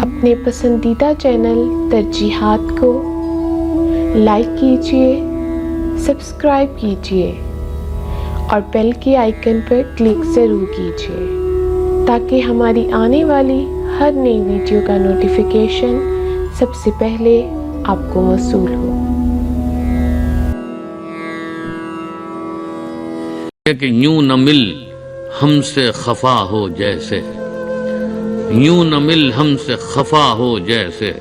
اپنے پسندیدہ چینل ترجیحات کو لائک کیجیے، سبسکرائب کیجیے اور بیل کے آئیکن پر کلک ضرور کیجیے تاکہ ہماری آنے والی ہر نئی ویڈیو کا نوٹیفیکیشن سب سے پہلے آپ کو موصول ہو۔ کہ یوں نہ مل ہم سے خفا ہو جیسے، یوں نہ مل ہم سے خفا ہو جیسے،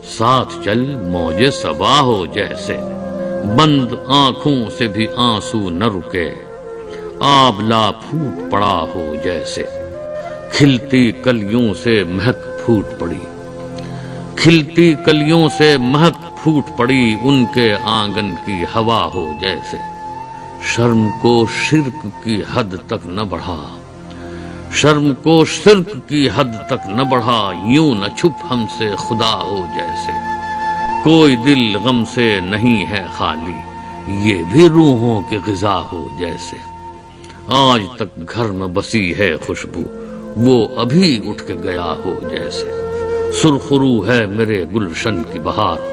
ساتھ چل موج صبا ہو جیسے، بند آنکھوں سے بھی آنسو نہ رکے، آبلہ پھوٹ پڑا ہو جیسے، کھلتی کلیوں سے مہک پھوٹ پڑی، کھلتی کلیوں سے مہک پھوٹ پڑی، ان کے آنگن کی ہوا ہو جیسے، شرم کو شرک کی حد تک نہ بڑھا، شرم کو شرک کی حد تک نہ بڑھا، یوں نہ چھپ ہم سے خدا ہو جیسے، کوئی دل غم سے نہیں ہے خالی، یہ بھی روحوں کی غذا ہو جیسے، آج تک گھر میں بسی ہے خوشبو، وہ ابھی اٹھ کے گیا ہو جیسے، سرخرو ہے میرے گلشن کی بہار،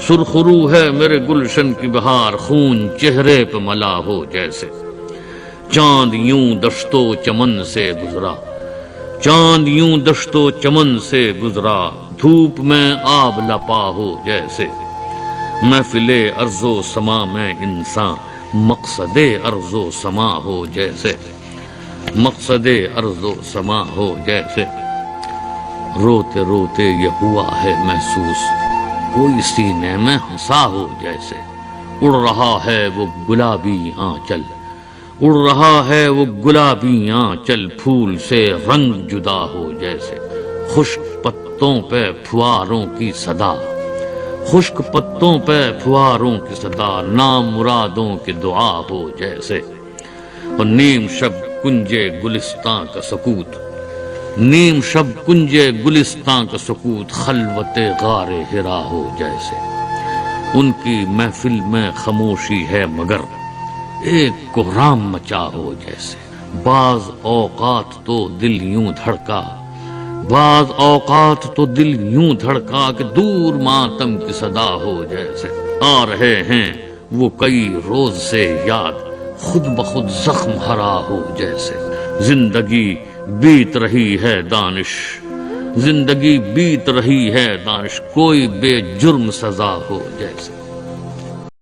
سرخرو ہے میرے گلشن کی بہار، خون چہرے پہ ملا ہو جیسے، چاند یوں دشت و چمن سے گزرا، چاند یوں دشت و چمن سے گزرا، دھوپ میں آب لپا ہو جیسے، محفل ارض و سما میں انسان مقصد ارض و سما ہو جیسے، مقصد ارض و سما ہو جیسے، روتے روتے یہ ہوا ہے محسوس، کوئی سینے میں ہنسا ہو جیسے، اڑ رہا ہے وہ گلابی آنچل، اڑ رہا ہے وہ گلابی آنچل، پھول سے رنگ جدا ہو جیسے، خشک پتوں پہ پھواروں کی صدا، خشک پتوں پہ پھواروں کی صدا، نام مرادوں کی دعا ہو جیسے، اور نیم شب کنجے گلستاں کا سکوت، نیم شب کنجے گلستاں کا سکوت، خلوت غار ہرا ہو جیسے، ان کی محفل میں خاموشی ہے مگر ایک کوہرام مچا ہو جیسے، بعض اوقات تو دل یوں دھڑکا، بعض اوقات تو دل یوں دھڑکا کہ دور ماتم کی صدا ہو جیسے، آ رہے ہیں وہ کئی روز سے یاد، خود بخود زخم ہرا ہو جیسے، زندگی بیت رہی ہے دانش، زندگی بیت رہی ہے دانش، کوئی بے جرم سزا ہو جیسے۔